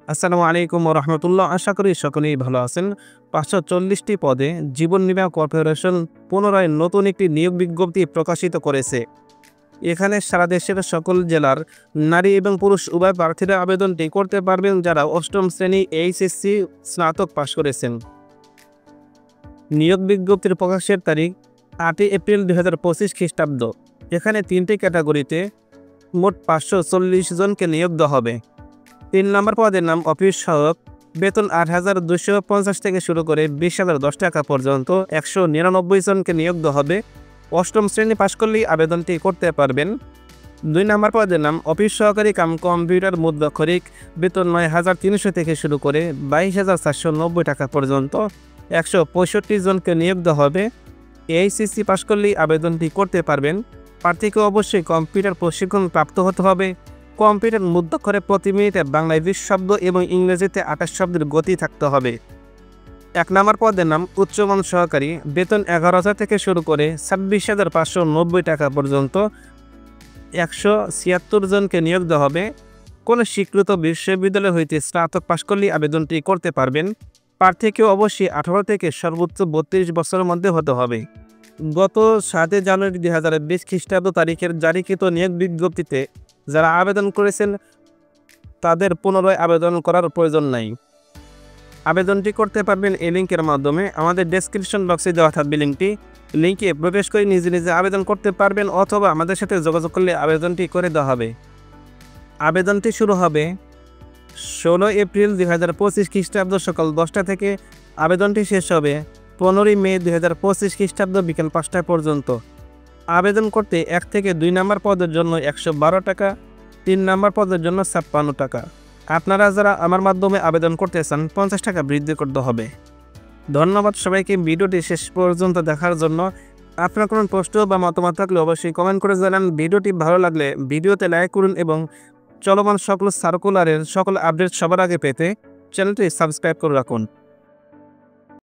আসসালামু আলাইকুম ওয়া রাহমাতুল্লাহ। আশা করি সকলেই ভালো আছেন। ৫৪০টি পদে জীবন বীমা কর্পোরেশন পুনরায় নতুন একটি নিয়োগ বিজ্ঞপ্তি প্রকাশিত করেছে। এখানে সারা দেশের সকল জেলার নারী এবং পুরুষ উভয় প্রার্থীরা আবেদনটি করতে পারবেন যারা অষ্টম শ্রেণী এইচএসসি স্নাতক পাশ করেছেন। নিয়োগ বিজ্ঞপ্তির প্রকাশের তারিখ ৮ এপ্রিল ২০২৫ খ্রিস্টাব্দ। এখানে ৩টি ক্যাটাগরিতে মোট ৫৪০ জনকে নিয়োগ দেওয়া হবে। ৩ নম্বর পদের নাম অফিস সহায়ক, বেতন ৮,২৫০ থেকে শুরু করে ২০,০১০ টাকা পর্যন্ত ১৯৯ জনকে নিয়োগ দেওয়া হবে। অষ্টম শ্রেণী পাশ করলেই আবেদনটি করতে পারবেন। ২ নম্বর পদের নাম অফিস সহকারী কাম কম্পিউটার মুদ্রাক্ষরিক, বেতন ৯,৩০০ থেকে শুরু করে ২২,৪৯০ টাকা পর্যন্ত ১৬৫ জনকে নিয়োগ দেওয়া হবে। এইচএসসি পাশ করলেই আবেদনটি করতে পারবেন। প্রার্থীকে অবশ্যই কম্পিউটার প্রশিক্ষণ প্রাপ্ত হতে হবে। কম্পিউটার মুদ্রাক্ষরে প্রতি মিনিটে বাংলায় ২০ শব্দ এবং ইংরেজিতে ২৮ শব্দের গতি থাকতে হবে। ১ নম্বর পদের নাম উচ্চমান সহকারী, বেতন ১১,০০০ থেকে শুরু করে ২৬,৫৯০ টাকা পর্যন্ত ১৭৬ জনকে নিয়োগ দেওয়া হবে। কোনো স্বীকৃত বিশ্ববিদ্যালয় হইতে স্নাতক পাশ করলেই আবেদনটি করতে পারবেন। প্রার্থীকে অবশ্যই ১৮ থেকে সর্বোচ্চ ৩২ বছরের মধ্যে হতে হবে। গত ৭ জানুয়ারি ২০২০ খ্রিস্টাব্দ তারিখের জারিকৃত নিয়োগ বিজ্ঞপ্তিতে যারা আবেদন করেছেন তাদের পুনরায় আবেদন করার প্রয়োজন নাই। আবেদনটি করতে পারবেন এই লিঙ্কের মাধ্যমে। আমাদের ডেসক্রিপশন বক্সে দেওয়া থাকবে লিঙ্কে প্রবেশ করে নিজে নিজে আবেদন করতে পারবেন অথবা আমাদের সাথে যোগাযোগ করলে আবেদনটি করে দেওয়া হবে। আবেদনটি শুরু হবে ১৬ এপ্রিল ২০২৫ খ্রিস্টাব্দ সকাল ১০টা থেকে। আবেদনটি শেষ হবে ১৫ মে ২০২৫ খ্রিস্টাব্দ বিকেল ৫টা পর্যন্ত। আবেদন করতে ১ থেকে ২ নম্বর পদের জন্য ১১২ টাকা, ৩ নম্বর পদের জন্য ৫৬ টাকা। আপনারা যারা আমার মাধ্যমে আবেদন করতে চান ৫০ টাকা বৃদ্ধি করতে হবে। ধন্যবাদ সবাইকে ভিডিওটি শেষ পর্যন্ত দেখার জন্য। আপনার কোনো প্রশ্ন বা মতামত থাকলে অবশ্যই কমেন্ট করে জানান। ভিডিওটি ভালো লাগলে ভিডিওতে লাইক করুন এবং চলমান সকল সার্কুলারের সকল আপডেট সবার আগে পেতে চ্যানেলটি সাবস্ক্রাইব করে রাখুন।